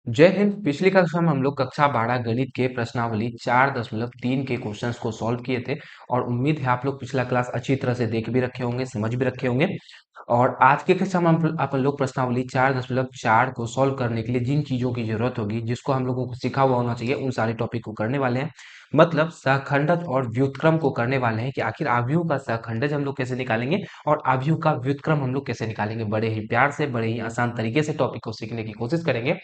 जय हिंद। पिछली कक्षा में हम लोग कक्षा 12 गणित के प्रश्नावली 4.3 के क्वेश्चंस को सॉल्व किए थे। और उम्मीद है आप लोग पिछला क्लास अच्छी तरह से देख भी रखे होंगे, समझ भी रखे होंगे। और आज की कक्षा में अपन लोग प्रश्नावली 4.4 को सॉल्व करने के लिए जिन चीजों की जरूरत होगी, जिसको हम लोगों को सीखा हुआ होना चाहिए, उन सारे टॉपिक को करने वाले हैं। मतलब सहखंडज और व्युत्क्रम को करने वाले हैं कि आखिर आव्यूह का सहखंडज हम लोग कैसे निकालेंगे और आव्यूह का व्युत्क्रम हम लोग कैसे निकालेंगे। बड़े ही प्यार से, बड़े ही आसान तरीके से टॉपिक को सीखने की कोशिश करेंगे।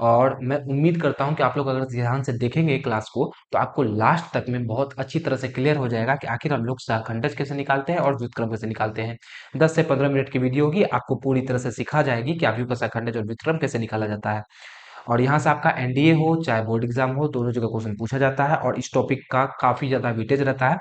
और मैं उम्मीद करता हूँ कि आप लोग अगर ध्यान से देखेंगे क्लास को, तो आपको लास्ट तक में बहुत अच्छी तरह से क्लियर हो जाएगा कि आखिर हम लोग सहखंडज कैसे निकालते हैं और व्युत्क्रम कैसे निकालते हैं। 10 से 15 मिनट की वीडियो होगी, आपको पूरी तरह से सिखा जाएगी कि आव्यूह का सहखंडज और व्युत्क्रम कैसे निकाला जाता है। और यहाँ से आपका एनडीए हो चाहे बोर्ड एग्जाम हो, दोनों जगह क्वेश्चन पूछा जाता है और इस टॉपिक का काफी ज्यादा वेटेज रहता है।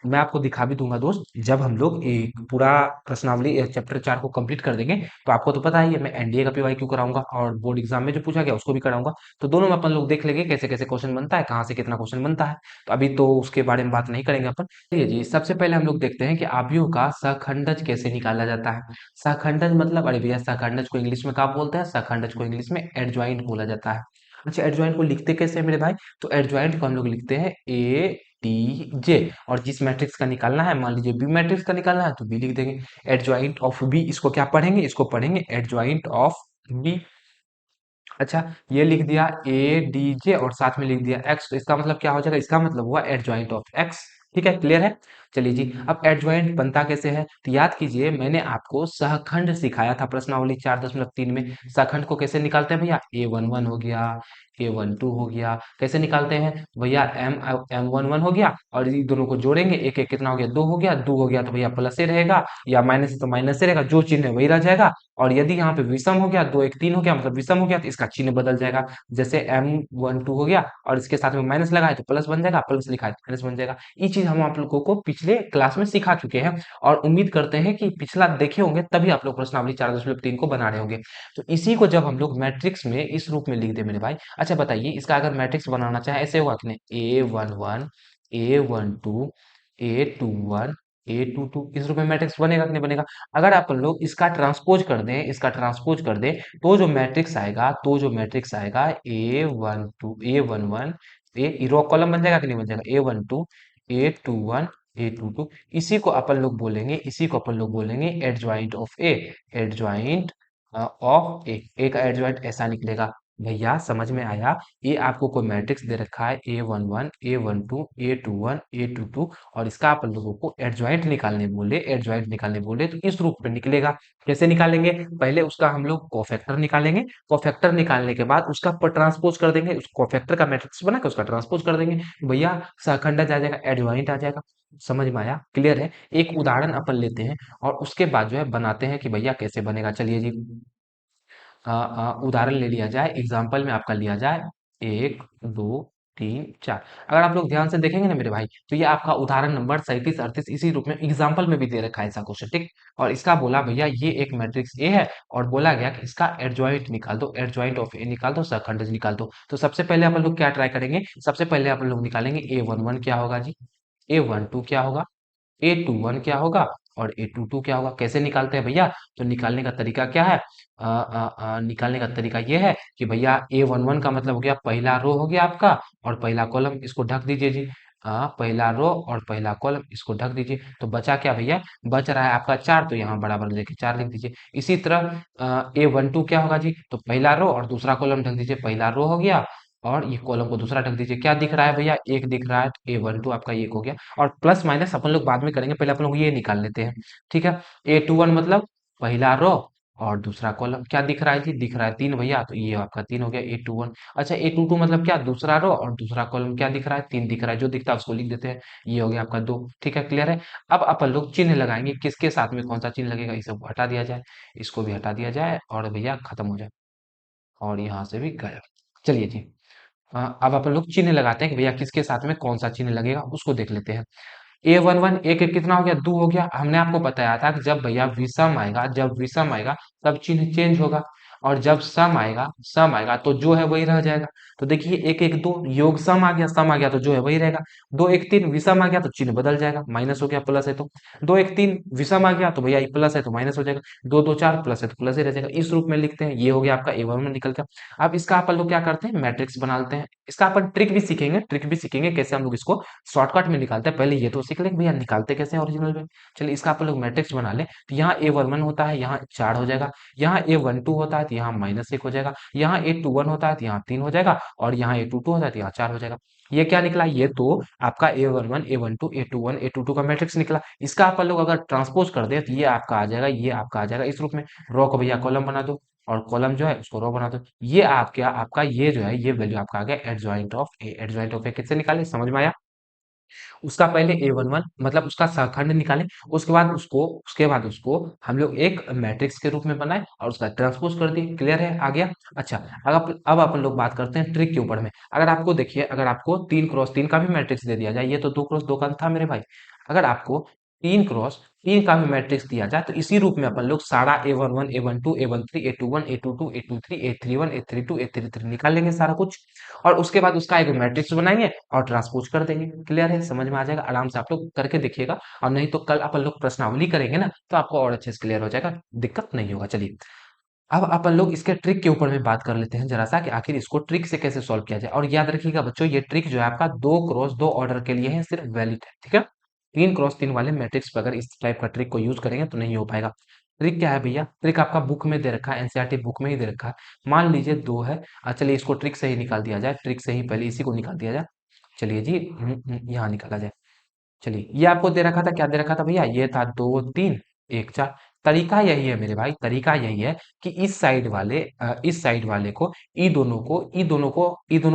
मैं आपको दिखा भी दूंगा दोस्त, जब हम लोग एक पूरा प्रश्नावली चैप्टर 4 को कंप्लीट कर देंगे, तो आपको तो पता ही है मैं एनडीए का पीवाई क्यों कराऊंगा और बोर्ड एग्जाम में जो पूछा गया उसको भी कराऊंगा। तो दोनों में अपन लोग देख लेंगे कैसे कैसे क्वेश्चन बनता है, कहाँ से कितना क्वेश्चन बनता है। तो अभी तो उसके बारे में बात नहीं करेंगे अपन। चलिए जी, सबसे पहले हम लोग देखते हैं कि आव्यूह का सहखंडज कैसे निकाला जाता है। सहखंडज मतलब, अरे भैया, सहखंडज को इंग्लिश में क्या बोलते हैं? सहखंडज को इंग्लिश में एडजॉइंट बोला जाता है। अच्छा, एडजॉइंट को लिखते कैसे हैं मेरे भाई? तो एडजॉइंट को हम लोग लिखते हैं ए टी जे। और जिस मैट्रिक्स का निकालना है, मान लीजिए बी मैट्रिक्स का निकालना है, तो बी लिख देंगे। एडजॉइंट ऑफ बी, इसको क्या पढ़ेंगे? इसको पढ़ेंगे एडजॉइंट ऑफ बी। अच्छा, ये लिख दिया ए डी जे और साथ में लिख दिया एक्स, तो इसका मतलब क्या हो जाएगा? इसका मतलब हुआ एडजॉइंट ऑफ एक्स। ठीक है, क्लियर है? चलिए जी, अब एडजॉइंट बनता कैसे है? तो याद कीजिए, मैंने आपको सहखंड सिखाया था प्रश्नावली 4.3 में। सहखंड को कैसे निकालते हैं भैया? A11 हो गया, A12 हो गया। कैसे निकालते हैं भैया? M11 हो गया और ये दोनों को जोड़ेंगे, एक एक कितना हो गया? 2 हो गया। 2 हो गया तो भैया प्लस से रहेगा, या माइनस है तो माइनस से रहेगा, जो चिन्ह है वही रह जाएगा। और यदि यहाँ पे विषम हो गया, 2 1 3 हो गया, मतलब विषम हो गया, तो इसका चिन्ह बदल जाएगा। जैसे M12 हो गया और इसके साथ में माइनस लगा है तो प्लस बन जाएगा, प्लस लिखा है तो माइनस बन जाएगा। ये चीज हम आप लोगों को पिछले क्लास में सिखा चुके हैं और उम्मीद करते हैं कि पिछला देखे होंगे, तभी आप लोग प्रश्नावली 4.3 को बना रहे होंगे। तो इसी को जब हम लोग मैट्रिक्स में इस रूप में लिख दे मेरे भाई। अच्छा बताइए, इसका अगर मैट्रिक्स बनाना चाहे, ऐसे होगा कि नहीं? A11, A12, A21, A22, इस रूप में मैट्रिक्स बनेगा कि नहीं बनेगा? अगर आप लोग इसका ट्रांसपोज कर दें, इसका ट्रांसपोज कर दें, तो जो मैट्रिक्स आएगा, A11, ए रो कॉलम बन जाएगा कि नहीं बन जाएगा? A12, A21, A22, इसी को अपन लोग बोलेंगे adjoint of A. Adjoint of A का एडजॉइंट ऐसा निकलेगा। भैया समझ में आया? ये आपको कोई मैट्रिक्स दे रखा है, A11, A12, A21, A22, और इसका अपन लोगों को एडजॉइंट निकालने बोले तो इस रूप में निकलेगा। कैसे निकालेंगे? पहले उसका हम लोग कोफैक्टर निकालेंगे। कोफैक्टर निकालने के बाद उसका पर ट्रांसपोज कर देंगे, उस कोफैक्टर का मैट्रिक्स बना के उसका ट्रांसपोज कर देंगे। भैया सहखंडज आ जाएगा, एडजॉइंट आ जाएगा। समझ में आया? क्लियर है? एक उदाहरण अपन लेते हैं और उसके बाद जो है बनाते हैं कि भैया कैसे बनेगा। चलिए जी, उदाहरण ले लिया जाए, एग्जाम्पल में आपका लिया जाए 1 2 3 4। अगर आप लोग ध्यान से देखेंगे ना मेरे भाई, तो ये आपका उदाहरण नंबर 37 38 इसी रूप में एग्जाम्पल में भी दे रखा है ऐसा क्वेश्चन। ठीक, और इसका बोला भैया ये एक मैट्रिक्स ए है और बोला गया कि इसका एडजॉइंट निकाल दो, एडजॉइंट ऑफ ए निकाल दो, सहखंडज निकाल दो। तो सबसे पहले अपन लोग क्या ट्राई करेंगे? सबसे पहले अपन लोग निकालेंगे A11 क्या होगा जी, A12 क्या होगा, A21 क्या होगा और A22 क्या होगा। कैसे निकालते हैं भैया? तो निकालने का तरीका क्या है? निकालने का तरीका ये है कि भैया A11 का मतलब हो गया पहला रो हो गया आपका और पहला कॉलम, इसको ढक दीजिए जी। पहला रो और पहला कॉलम, इसको ढक दीजिए। तो बचा क्या भैया? बच रहा है आपका 4, तो यहाँ बराबर लेके 4 लिख दीजिए। इसी तरह A12 क्या होगा जी? तो पहला रो और दूसरा कॉलम ढक दीजिए, पहला रो हो गया और ये कॉलम को दूसरा ढक दीजिए। क्या दिख रहा है भैया? एक दिख रहा है, तो A12 आपका एक हो गया। और प्लस माइनस अपन लोग बाद में करेंगे, पहले अपन लोग ये निकाल लेते हैं। ठीक है, A21 मतलब पहला रो और दूसरा कॉलम, क्या दिख रहा है जी? दिख रहा है 3 भैया, तो ये आपका 3 हो गया A21। अच्छा, A22 मतलब क्या? दूसरा रो और दूसरा कॉलम, क्या दिख रहा है? 3 दिख रहा है, जो दिखता है उसको लिख देते हैं। ये हो गया आपका 2। ठीक है, क्लियर है? अब अपन लोग चिन्ह लगाएंगे, किसके साथ में कौन सा चिन्ह लगेगा, इसे हटा दिया जाए, इसको भी हटा दिया जाए और भैया खत्म हो जाए, और यहाँ से भी गायब। चलिए जी, अब अपन लोग चिन्ह लगाते हैं कि भैया किसके साथ में कौन सा चिन्ह लगेगा, उसको देख लेते हैं। A11 एक एक कितना हो गया? 2 हो गया। हमने आपको बताया था कि जब भैया विषम आएगा, तब चिन्ह चेंज होगा। और जब सम आएगा तो जो है वही रह जाएगा। तो देखिए एक एक दो योग सम आ गया तो जो है वही रहेगा। दो एक तीन विषम आ गया तो चिन्ह बदल जाएगा, माइनस हो गया प्लस है तो। दो एक तीन विषम आ गया तो भैया ये प्लस है तो माइनस हो जाएगा। दो दो चार प्लस है तो प्लस ही रह जाएगा। इस रूप में लिखते हैं। ये हो गया आपका A11 निकल गया। अब इसका अपन लोग क्या करते हैं, मैट्रिक्स बनाते हैं। इसका अपन ट्रिक भी सीखेंगे कैसे हम लोग इसको शॉर्टकट में निकालते हैं। पहले ये तो सीख लेंगे भैया निकालते कैसे हैं ओरिजिनल में। चलिए इसका अपन लोग मैट्रिक्स बना ले। तो यहाँ A11 होता है, यहाँ 4 हो जाएगा। यहाँ A12 होता है तो यहाँ -1 हो जाएगा। यहाँ A21 होता है तो यहाँ 3 हो जाएगा। और यहाँ A22 होता है तो यहाँ 4 हो जाएगा। ये क्या निकला, ये तो आपका A11 A12 A21 A22 का मैट्रिक्स निकला। इसका अपन लोग अगर ट्रांसपोज कर दे तो ये आपका आ जाएगा, ये आपका आ जाएगा इस रूप में। रो को भैया कॉलम बना दो और कॉलम जो है उसको रो बना दो। ये आपका आपका ये जो है ये वैल्यू आपका आ गया adjoint of A. Adjoint of A कैसे निकाले समझ में आया। उसका पहले A11 मतलब उसका सहखंड निकालें। उसके बाद उसको हम लोग एक मैट्रिक्स के रूप में बनाए और उसका ट्रांसपोज कर दिए। क्लियर है, आ गया। अच्छा, अब अपन लोग बात करते हैं ट्रिक के ऊपर में। अगर आपको देखिए, अगर आपको 3 क्रॉस 3 का भी मैट्रिक्स दे दिया जाए, ये तो 2 क्रॉस 2 का था मेरे भाई। अगर आपको 3 क्रॉस 3 का भी मैट्रिक्स दिया जाए तो इसी रूप में अपन लोग सारा A11 A12 A13 A21 A22 A23 A31 A32 A33 निकाल लेंगे सारा कुछ। और उसके बाद उसका एक मैट्रिक्स बनाएंगे और ट्रांसपोज कर देंगे। क्लियर है, समझ में आ जाएगा। आराम से आप लोग करके देखिएगा। और नहीं तो कल अपन लोग प्रश्नावली करेंगे ना तो आपको और अच्छे से क्लियर हो जाएगा, दिक्कत नहीं होगा। चलिए अब अपन लोग इसके ट्रिक के ऊपर में बात कर लेते हैं जरा सा कि आखिर इसको ट्रिक से कैसे सॉल्व किया जाए। और याद रखिएगा बच्चों, ये ट्रिक जो है आपका 2 क्रॉस 2 ऑर्डर के लिए है, सिर्फ वैलिड है, ठीक है। 3 क्रॉस 3 वाले मैट्रिक्स पर अगर इस टाइप का ट्रिक को यूज करेंगे तो नहीं हो पाएगा। ट्रिक क्या है भैया, ट्रिक आपका बुक में दे रखा है, एनसीईआरटी बुक में ही दे रखा है। मान लीजिए 2 है। चलिए इसको ट्रिक से ही निकाल दिया जाए, ट्रिक से ही पहले इसी को निकाल दिया जाए। चलिए जी, यहाँ निकाला जाए। चलिए ये आपको दे रखा था, क्या दे रखा था भैया, ये था 2 3 1 4। तरीका यही है मेरे भाई, तरीका यही है कि इस साइड वाले को ई दोनों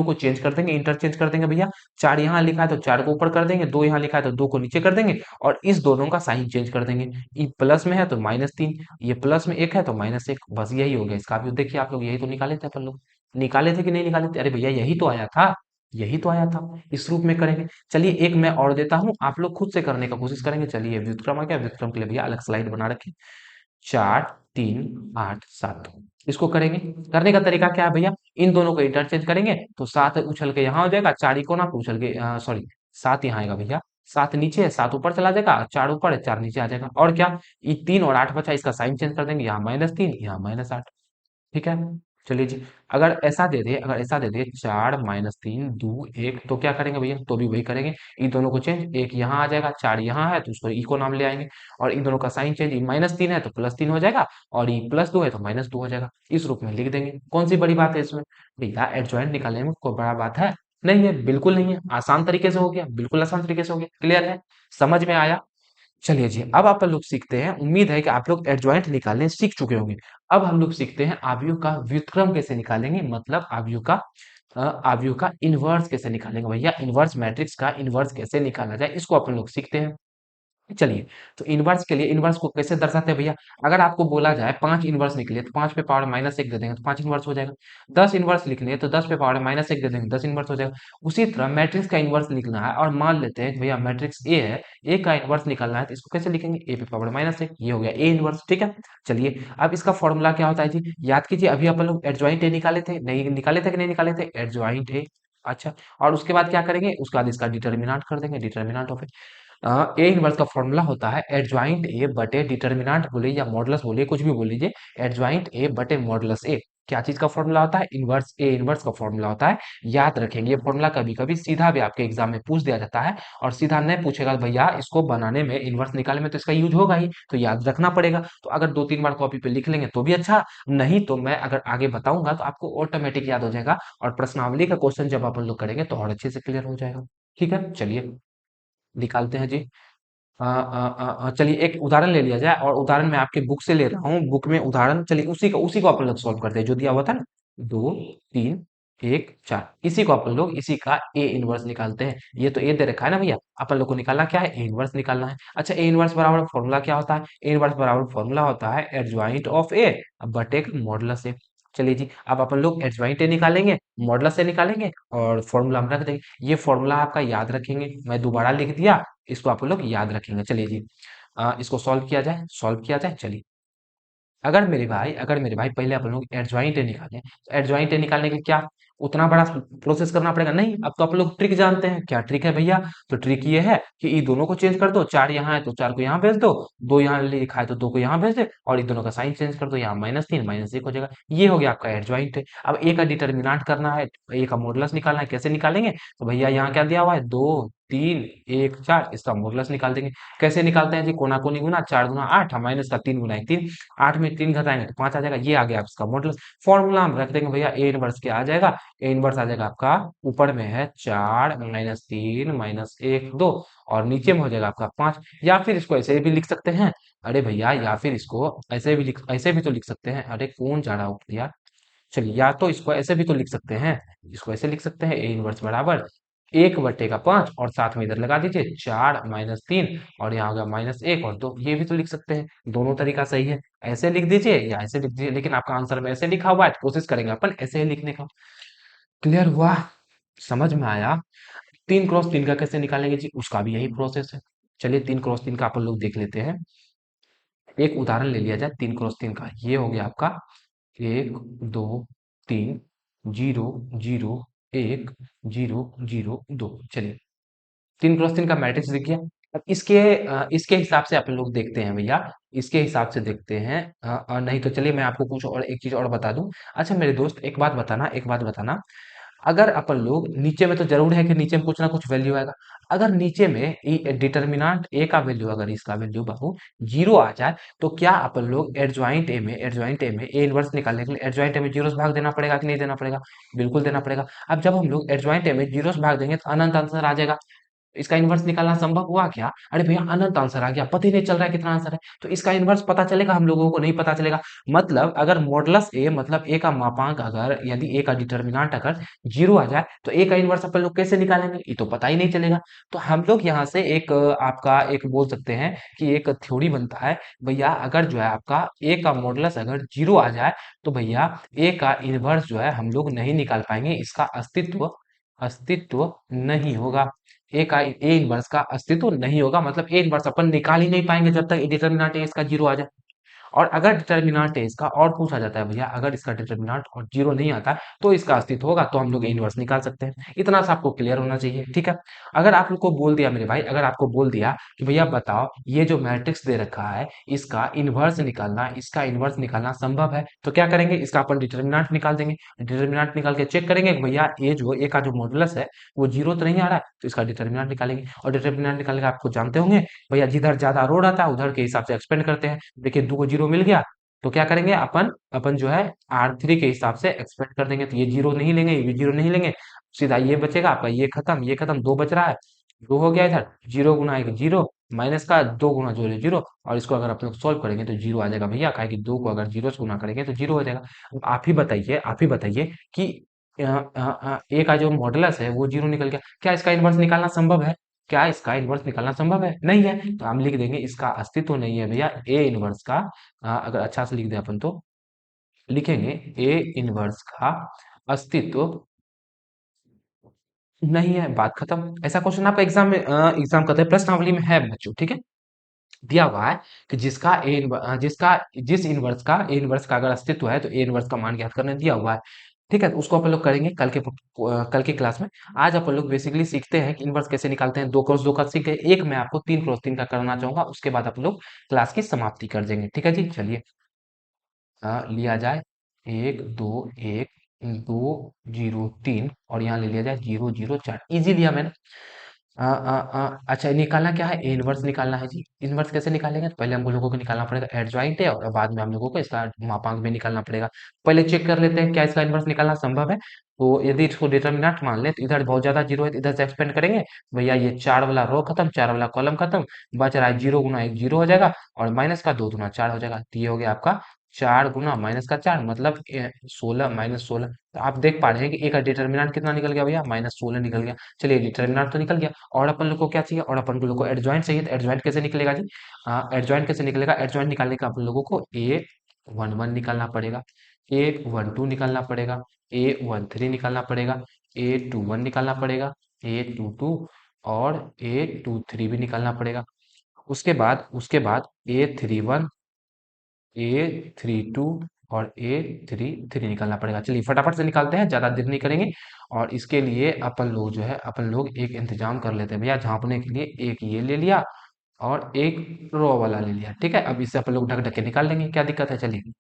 को चेंज कर देंगे, इंटरचेंज कर देंगे भैया। 4 यहाँ लिखा है तो 4 को ऊपर कर देंगे, 2 यहाँ लिखा है तो 2 को नीचे कर देंगे। और इस दोनों का साइन चेंज कर देंगे। ई प्लस में है तो -3, ये प्लस में 1 है तो -1। बस यही हो गया इसका। अभी देखिए आप लोग, यही तो निकाले थे अपन लोग। निकाले थे कि नहीं निकाले थे, अरे भैया यही तो आया था, यही तो आया था। इस रूप में करेंगे। चलिए एक मैं और देता हूँ, आप लोग खुद से करने का कोशिश करेंगे। चलिए व्युत्क्रम आ गया, व्युत्क्रम के लिए भैया अलग स्लाइड बना रखे। 4 3 8 7 इसको करेंगे। करने का तरीका क्या है भैया, इन दोनों को इंटरचेंज करेंगे तो 7 उछल के यहाँ हो जाएगा, 4 इकोना पे उछल के सॉरी 7 यहाँ आएगा भैया। 7 नीचे है, 7 ऊपर चला जाएगा, 4 ऊपर है 4 नीचे आ जाएगा। और क्या, ये 3 और 8 बचा, इसका साइन चेंज कर देंगे, यहाँ -3 यहाँ -8। ठीक है। चलिए जी, अगर ऐसा दे दे 4 - 3 2 1 तो क्या करेंगे भैया, तो भी वही करेंगे। इन दोनों को चेंज, एक यहाँ आ जाएगा, 4 यहाँ है तो उसको ई को नाम ले आएंगे। और इन दोनों का साइन चेंज, -3 है तो +3 हो जाएगा। और ये +2 है तो -2 हो जाएगा। इस रूप में लिख देंगे। कौन सी बड़ी बात है इसमें भैया, एडजॉइंट निकालने में कोई बड़ा बात है नहीं है, बिल्कुल नहीं है। आसान तरीके से हो गया, बिल्कुल आसान तरीके से हो गया। क्लियर है, समझ में आया। चलिए जी, अब आप लोग सीखते हैं। उम्मीद है कि आप लोग एडजॉइंट निकालने सीख चुके होंगे। अब हम लोग सीखते हैं आव्यूह का व्युत्क्रम कैसे निकालेंगे, मतलब आव्यूह का इनवर्स कैसे निकालेंगे भैया। इनवर्स मैट्रिक्स का इनवर्स कैसे निकाला जाए, इसको अपन लोग सीखते हैं। चलिए, तो इनवर्स के लिए इनवर्स को कैसे दर्शाते हैं भैया। अगर आपको बोला जाए 5 इनवर्स निकले तो 5 पे पावर -1 दे देंगे तो 5 इनवर्स हो जाएगा। 10 इनवर्स लिखने हैं तो 10 पे पावर -1 दे देंगे, 10 इनवर्स हो जाएगा। उसी तरह मैट्रिक्स का इनवर्स लिखना है और मान लेते हैं कि भैया मैट्रिक्स ए है, ए का इनवर्स निकालना है तो इसको कैसे लिखेंगे, ए पे पावर -1, ये हो गया ए इनवर्स। ठीक है। चलिए अब इसका फॉर्मूला क्या होता है जी, याद कीजिए। अभी अपन लोग एडजॉइंट ए निकाले थे, नहीं निकाले थे कि नहीं निकाले थे, एडजॉइंट ए। अच्छा, और उसके बाद क्या करेंगे, उसके बाद इसका डिटर्मिनेंट कर देंगे, डिटर्मिनेंट ऑफ ए इनवर्स का फॉर्मूला होता है एडजॉइंट ए बटे डिटर्मिनेंट बोलिए या मॉडुलस बोलिए, कुछ भी बोल लीजिए। एडजॉइंट ए बटे मॉडुलस ए। क्या चीज का फॉर्मूला होता है, इनवर्स ए इनवर्स का फॉर्मूला होता है। याद रखेंगे ये फॉर्मूला कभी कभी सीधा भी आपके एग्जाम में पूछ दिया जाता है। और सीधा नहीं पूछेगा भैया, इसको बनाने में इनवर्स निकालने में तो इसका यूज होगा ही, तो याद रखना पड़ेगा। तो अगर 2 3 बार कॉपी पे लिख लेंगे तो भी अच्छा, नहीं तो मैं अगर आगे बताऊंगा तो आपको ऑटोमेटिक याद हो जाएगा। और प्रश्नावली का क्वेश्चन जब अपन लोग करेंगे तो और अच्छे से क्लियर हो जाएगा। ठीक है, चलिए निकालते हैं जी। चलिए एक उदाहरण ले लिया जाए, और उदाहरण मैं आपके बुक से ले रहा हूँ। बुक में उदाहरण, चलिए उसी को अपन लोग सॉल्व करते हैं जो दिया हुआ था ना। 2 3 1 4, इसी को अपन लोग, इसी का ए इनवर्स निकालते हैं। ये तो ए दे रखा है ना भैया, अपन लोग को निकालना क्या है, ए इनवर्स निकालना है। अच्छा, ए इनवर्स बराबर फॉर्मूला क्या होता है, ए इनवर्स बराबर फॉर्मूला होता है एडजॉइंट ऑफ ए बटे मॉडुलस ए। चलिए जी, अब अपन लोग एडजॉइंट ए निकालेंगे, मॉडुलस ए निकालेंगे और फॉर्मूला हम रख देंगे। ये फॉर्मूला आपका याद रखेंगे, मैं दोबारा लिख दिया, इसको आप लोग याद रखेंगे। चलिए जी, इसको सॉल्व किया जाए, सॉल्व किया जाए। चलिए अगर मेरे भाई पहले अपन लोग एडजॉइंट निकालें, तो एडजॉइंट निकालने के लिए क्या उतना बड़ा प्रोसेस करना पड़ेगा? नहीं। अब तो आप लोग ट्रिक जानते हैं, क्या ट्रिक है भैया? तो ट्रिक ये है कि इन दोनों को चेंज कर दो, चार यहाँ है तो चार को यहाँ भेज दो, दो यहाँ लिखा है तो दो को यहाँ भेज दे, और इन दोनों का साइन चेंज कर दो, यहाँ -3 -1 हो जाएगा। ये हो गया आपका एडजॉइंट है। अब ए का डिटर्मिनेंट करना है, ए का मॉडुलस निकालना है, कैसे निकालेंगे? तो भैया यहाँ क्या दिया हुआ है, 2 3 1 4, इसका मॉडुलस निकाल देंगे। कैसे निकालते हैं जी? कोना कोनी गुना, 4 गुना 8, माइनस का 3 गुना 1 3, 8 में 3 घटाएंगे तो 5 आ जाएगा। ये आ गया इसका मॉडुलस। फॉर्मूला हम रख देंगे भैया, ए इनवर्स क्या आ जाएगा? ए इनवर्स आ जाएगा आपका, ऊपर में है 4 -3 -1 2, और नीचे में हो जाएगा आपका 5। या फिर इसको ऐसे भी लिख सकते हैं, अरे भैया, या फिर इसको ऐसे भी तो लिख सकते हैं। अरे कौन जा रहा हो यार? चलिए, या तो इसको ऐसे भी तो लिख सकते हैं, इसको ऐसे लिख सकते हैं, ए इनवर्स बराबर 1/5 और साथ में इधर लगा दीजिए 4 -3, और यहाँ होगा -1 और 2। ये भी तो लिख सकते हैं, दोनों तरीका सही है। ऐसे लिख दीजिए या ऐसे लिख दीजिए, लेकिन आपका आंसर में ऐसे लिखा हुआ है तो कोशिश करेंगे अपन ऐसे ही लिखने का। क्लियर हुआ? समझ में आया? 3 × 3 का कैसे निकालेंगे जी? उसका भी यही प्रोसेस है। चलिए 3 × 3 का अपन लोग देख लेते हैं। एक उदाहरण ले लिया जाए 3 × 3 का। ये हो गया आपका 1 2 3 0 0 1 0 0 2। चलिए 3 × 3 का मैट्रिक्स दिख गया। अब इसके हिसाब से अपन लोग देखते हैं भैया, इसके हिसाब से देखते हैं। नहीं तो चलिए मैं आपको कुछ और एक चीज और बता दूं। अच्छा मेरे दोस्त, एक बात बताना, अगर अपन लोग नीचे में, तो जरूर है कि नीचे में कुछ ना कुछ वैल्यू आएगा। अगर नीचे में डिटर्मिनेंट ए का वैल्यू, अगर इसका वैल्यू बाबू 0 आ जाए, तो क्या अपन लोग एडजॉइंट ए में ए इनवर्स निकालने के लिए एडजॉइंट ए में जीरो से भाग देना पड़ेगा कि नहीं देना पड़ेगा? बिल्कुल देना पड़ेगा। अब जब हम लोग एडजॉइंट ए में जीरो से भाग देंगे तो अनंत आंसर आ जाएगा। इसका इन्वर्स निकालना संभव हुआ क्या? अरे भैया, अनंत आंसर आ गया, पता ही नहीं चल रहा है कितना आंसर है। तो इसका इन्वर्स पता चलेगा हम लोगों को? नहीं पता चलेगा। मतलब अगर मॉडुलस ए, मतलब ए का मापांक, अगर यदि ए का डिटर्मिनेंट अगर 0 आ जाए, तो ए का इन्वर्स अपन लोग कैसे निकालेंगे? ये तो पता ही नहीं चलेगा। तो हम लोग यहाँ से एक आपका एक बोल सकते हैं कि एक थ्योरी बनता है भैया, अगर जो है आपका ए का मॉडुलस अगर 0 आ जाए, तो भैया ए का इन्वर्स जो है हम लोग नहीं निकाल पाएंगे, इसका अस्तित्व अस्तित्व नहीं होगा। ए इनवर्स का अस्तित्व नहीं होगा, मतलब ए इनवर्स अपन निकाल ही नहीं पाएंगे जब तक डिटर्मिनेंट ए इसका 0 आ जाए। और अगर डिटर्मिनेंट है इसका और पूछा जाता है भैया, अगर इसका डिटर्मिनेंट और 0 नहीं आता तो इसका अस्तित्व होगा, तो हम लोग इनवर्स निकाल सकते हैं। इतना सा आपको क्लियर होना चाहिए, ठीक है? अगर आप लोग को बोल दिया मेरे भाई, अगर आपको बोल दिया कि भैया बताओ, ये जो मैट्रिक्स दे रखा है, इसका इनवर्स निकालना संभव है, तो क्या करेंगे? इसका अपन डिटर्मिनेंट निकाल देंगे। डिटर्मिनेंट निकाल के चेक करेंगे कि भैया ए का जो मॉडुलस है वो 0 तो नहीं आ रहा है, तो इसका डिटर्मिनेंट निकालेंगे। और डिटर्मिनेंट निकालने का आपको जानते होंगे भैया, जिधर ज्यादा रोड आता है उधर के हिसाब से एक्सपेंड करते हैं। देखिए 2 को 0 मिल गया, तो क्या करेंगे अपन अपन जो है R3 के हिसाब से एक्सपेंड कर देंगे। तो ये 0 नहीं लेंगे, ये भी 0 नहीं लेंगे, सीधा ये बचेगा आपका, ये खत्म, 2 बच रहा है। 2 हो गया इधर, 0 × 1 0, माइनस का 2 गुना 0 0, और इसको अगर आप लोग सोल्व करेंगे तो 0 आ जाएगा भैया, काहे कि 2 को अगर 0 से गुना करेंगे तो 0 हो जाएगा। अब आप ही बताइए कि ए का जो मॉडुलस है वो 0 निकल गया, क्या इसका इनवर्स निकालना संभव है? क्या इसका इनवर्स निकालना संभव है? नहीं है, तो हम लिख देंगे इसका अस्तित्व नहीं है भैया। ए इनवर्स का अगर अच्छा से लिख दें अपन, तो लिखेंगे ए इनवर्स का अस्तित्व नहीं है, बात खत्म। ऐसा क्वेश्चन आपका एग्जाम में, एग्जाम कहते हैं प्रश्नावली में है बच्चों, ठीक है? दिया हुआ है कि जिस इनवर्स का अगर अस्तित्व है, तो ए इनवर्स का मान ज्ञात करने दिया हुआ है। ठीक है, तो उसको अपन लोग करेंगे कल की क्लास में। आज अपन लोग बेसिकली सीखते हैं कि इनवर्स कैसे निकालते हैं। 2 × 2 का सीखे, एक मैं आपको 3 × 3 का करना चाहूंगा, उसके बाद अपन लोग क्लास की समाप्ति कर देंगे। ठीक है जी, चलिए लिया जाए 1 2 1 2 0 3, और यहाँ ले लिया जाए 0 0 4। इजी लिया मैंने। अच्छा, निकालना क्या है? इनवर्स निकालना है जी। इनवर्स कैसे निकालेंगे? तो पहले हम लोगों को निकालना पड़ेगा एडजॉइंट है, और बाद में हम लोगों को इसका मापांक भी निकालना पड़ेगा। पहले चेक कर लेते हैं क्या इसका इनवर्स निकालना संभव है। तो यदि इसको डिटर्मिनेंट मान ले, तो इधर बहुत ज्यादा जीरो है, तो इधर से एक्सपेंड करेंगे भैया, ये 4 वाला रो खत्म, 4 वाला कॉलम खत्म, बच रहा है 0 × 1 0 हो जाएगा, और माइनस का 2 गुना 4 हो जाएगा। तो ये हो गया आपका 4 गुना माइनस का 4, मतलब 16 -16। तो आप देख पा रहे हैं कि ए का डिटर्मिनेंट कितना निकल गया भैया? -16 निकल गया। चलिए डिटर्मिनेंट तो निकल गया, और अपन लोग को क्या चाहिए? और अपन लोग को एडजॉइंट चाहिए। तो एडजॉइंट कैसे निकलेगा जी? एडजॉइंट कैसे निकलेगा? एडजॉइंट निकालने का अपन लोगों को A11 निकालना पड़ेगा, A12 निकालना पड़ेगा, A13 निकालना पड़ेगा, A21 निकालना पड़ेगा, A22 और A23 भी निकालना पड़ेगा। उसके बाद A31 A32 और A33 निकालना पड़ेगा। चलिए फटाफट से निकालते हैं, ज़्यादा देर नहीं करेंगे। और इसके लिए अपन लोग जो है अपन लोग एक इंतजाम कर लेते हैं भैया, झाँपने के लिए एक ये ले लिया और एक रो वाला ले लिया। ठीक है, अब इससे अपन लोग ढक ढक के निकाल लेंगे, क्या दिक्कत है। चलिए,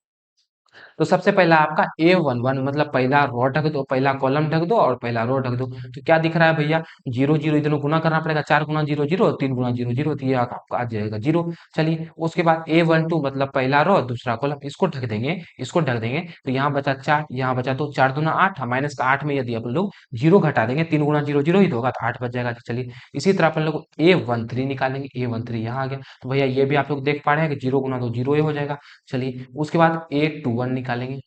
तो सबसे पहला आपका A11 मतलब पहला रो ढक दो, पहला कॉलम ढक दो और पहला रो ढक दो। तो क्या दिख रहा है भैया, जीरो जीरो इधर गुना करना पड़ेगा, 4 गुना जीरो जीरो, 3 गुना जीरो जीरो, तो ये आपका आ जाएगा जीरो। चलिए, उसके बाद A12 मतलब पहला रो दूसरा कॉलम, इसको ढक देंगे, इसको ढक देंगे। तो यहाँ बचा 4, यहाँ बचा 2, 4 दूना 8, माइनस का 8 में यदि अपन लोग जीरो घटा देंगे, 3 गुना जीरो जीरो ही तो होगा, तो 8 बच जाएगा। चलिए, इसी तरह अपन लोग A13 निकालेंगे, A13 यहाँ आ गया। तो भैया ये भी आप लोग देख पा रहे हैं कि जीरो गुना 2 जीरो ही हो जाएगा। चलिए, उसके बाद A21 निकालेंगे,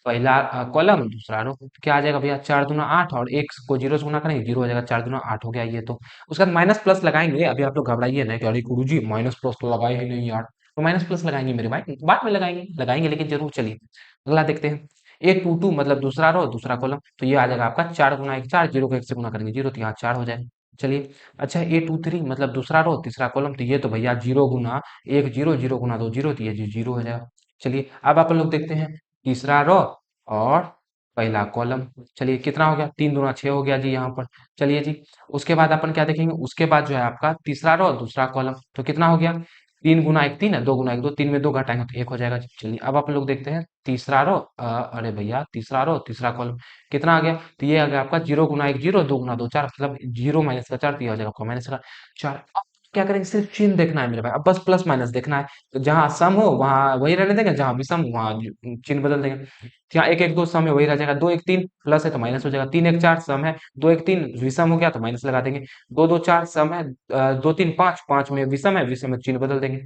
पहला कॉलम दूसरा रो, क्या आ जाएगा भैया, 4 दूना 8 और एक को जीरो से गुना करेंगे, जीरो हो जाएगा, 4 दूना 8 हो गया ये तो। उसके बाद माइनस प्लस लगाएंगे, अभी आप लोग घबराइए ना कि अरे गुरु जी माइनस प्लस तो लगाए ही नहीं यार। तो माइनस प्लस लगाएंगे मेरे भाई, बाद में लगाएंगे लगाएंगे लेकिन जरूर। चलिए, अगला देखते हैं। A22 मतलब दूसरा रो दूसरा कॉलम, तो ये आ जाएगा आपका 4 गुना 1 4, जीरो को 1 से गुना करेंगे जीरो, तो यहाँ 4 हो जाएगा। चलिए, अच्छा A23 मतलब दूसरा रो तीसरा कॉलम, तो ये तो भैया जीरो गुना 1 जीरो, जीरो गुना 2 जीरो, तो ये जीरो हो जाएगा। चलिए, अब अपन लोग देखते हैं तीसरा रो और पहला कॉलम। चलिए, कितना हो गया, 3 दूना 6 हो गया जी यहाँ पर। चलिए जी, उसके बाद अपन क्या देखेंगे, उसके बाद जो है आपका तीसरा रो दूसरा कॉलम, तो कितना हो गया, 3 गुना 1 3 है, 2 गुना 1 2, 3 में 2 घटाएंगे तो 1 हो जाएगा जी। चलिए, अब अपन लोग देखते हैं तीसरा रो, अरे भैया तीसरा रो तीसरा कॉलम कितना आ गया, तो ये आ गया आपका 0 गुना 1 0, 2 गुना 2 4, मतलब 0 माइनस का 4, तो ये हो जाएगा आपका माइनस का 4। अब क्या करेंगे, सिर्फ चिन्ह देखना है मेरे भाई, अब बस प्लस माइनस देखना है। तो जहां सम हो वहां वही रहने देंगे, जहां विषम वहां चिन्ह बदल देंगे। यहाँ एक एक दो सम है वही रह जाएगा, 2 1 3 प्लस है तो माइनस हो जाएगा, 3 1 4 सम है, 2 1 3 विषम हो गया तो माइनस लगा देंगे, 2 2 4 सम है, 2 3 5 5 में विषम है, विषम में चिन्ह बदल देंगे,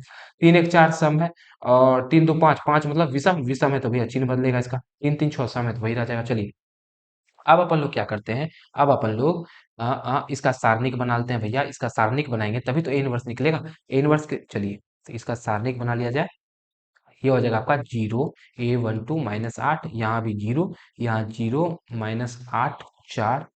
3 1 4 सम है और 3 2 5 5 मतलब विषम, विषम है तो भैया चिन्ह बदलेगा इसका, 3 3 6 सम है तो वही रह जाएगा। चलिए, अब अपन लोग क्या करते हैं, अब अपन लोग इसका सारणिक बना लेते हैं भैया, इसका सारणिक बनाएंगे तभी तो ए इनवर्स निकलेगा। ए इनवर्स के चलिए, तो इसका सारणिक बना लिया जाए। ये हो जाएगा आपका जीरो, A12 माइनस 8, यहाँ भी जीरो, यहाँ zero minus 8 4,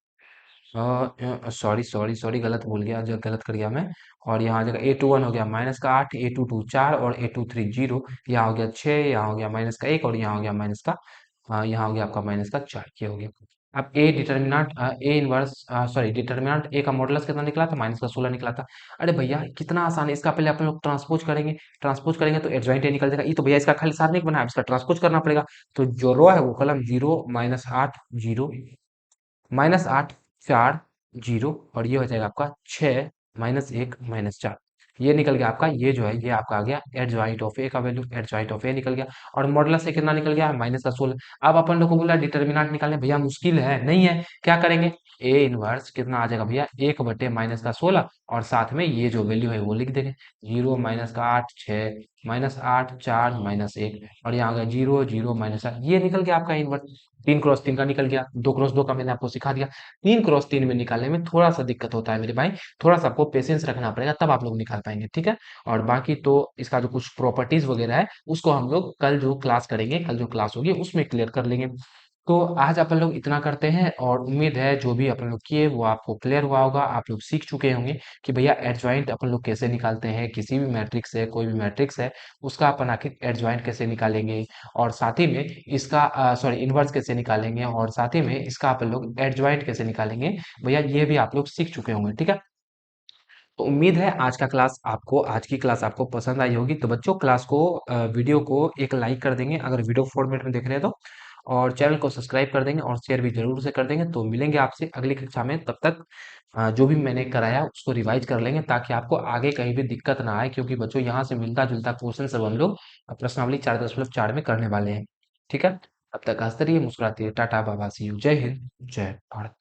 sorry sorry sorry गलत बोल गया, जो गलत कर गया मैं। और यहाँ आ जाएगा A21 हो गया माइनस का 8, A22 4 और A23 जीरो, यहाँ हो गया 6, यहाँ हो गया माइनस का 1 और यहाँ हो गया माइनस का, यहाँ हो गया आपका माइनस का 4, ये हो गया। अब A determinant, A inverse, sorry determinant A का मॉडुलस कितना निकला था, माइनस का 16 निकला था। अरे भैया कितना आसान है, इसका पहले अपन लोग ट्रांसपोज करेंगे, ट्रांसपोज करेंगे तो एडजॉइंट ए निकल जाएगा, ये तो भैया इसका खाली सारणिक बना है, अब इसका ट्रांसपोज करना पड़ेगा। तो जो रो है वो कलम zero minus 8 zero minus 8 4 zero, और ये हो जाएगा आपका 6 माइनस 1 माइनस 4, ये निकल गया आपका, ये जो है ये आपका आ गया एडजॉइंट ऑफ ए का वैल्यू, एडजॉइंट ऑफ ए निकल गया। और मॉडुलस से कितना निकल गया, माइनस का 16। अब अपन लोग को बोला डिटर्मिनेंट निकालने, भैया मुश्किल है नहीं है, क्या करेंगे, ए इनवर्स कितना आ जाएगा भैया, 1 बटे माइनस का 16 और साथ में ये जो वैल्यू है वो लिख देंगे, जीरो माइनस का 8 6 माइनस 8 4 माइनस 1, और यहाँ आ गया जीरो जीरो माइनस 8, ये निकल गया आपका इनवर्स। 3 क्रॉस 3 का निकल गया, 2 क्रॉस 2 का मैंने आपको सिखा दिया। 3 क्रॉस 3 में निकालने में थोड़ा सा दिक्कत होता है मेरे भाई, थोड़ा सा आपको पेशेंस रखना पड़ेगा, तब आप लोग निकाल पाएंगे, ठीक है। और बाकी तो इसका जो कुछ प्रॉपर्टीज वगैरह है उसको हम लोग कल जो क्लास करेंगे, कल जो क्लास होगी उसमें क्लियर कर लेंगे। तो आज अपन लोग इतना करते हैं और उम्मीद है जो भी अपन लोग किए वो आपको क्लियर हुआ होगा, आप लोग सीख चुके होंगे कि भैया एडजॉइंट अपन लोग कैसे निकालते हैं, किसी भी मैट्रिक्स है, कोई भी मैट्रिक्स है उसका अपन आखिर एडजॉइंट कैसे निकालेंगे, और साथ ही में इसका सॉरी इनवर्स कैसे निकालेंगे, और साथ ही में इसका अपन लोग एडजॉइंट कैसे निकालेंगे, भैया ये भी आप लोग सीख चुके होंगे, ठीक है। तो उम्मीद है आज की क्लास आपको पसंद आई होगी। तो बच्चों क्लास को वीडियो को एक लाइक कर देंगे अगर वीडियो फॉर्मेट में देख रहे हैं तो, और चैनल को सब्सक्राइब कर देंगे और शेयर भी जरूर से कर देंगे। तो मिलेंगे आपसे अगली कक्षा में, तब तक जो भी मैंने कराया उसको रिवाइज कर लेंगे ताकि आपको आगे कहीं भी दिक्कत ना आए, क्योंकि बच्चों यहाँ से मिलता जुलता क्वेश्चन सब हम लोग प्रश्नावली 4.4 में करने वाले हैं, ठीक है। तब तक हंसते रहिए मुस्कुराते रहिए, टाटा बाबा सी यू, जय हिंद जय भारत।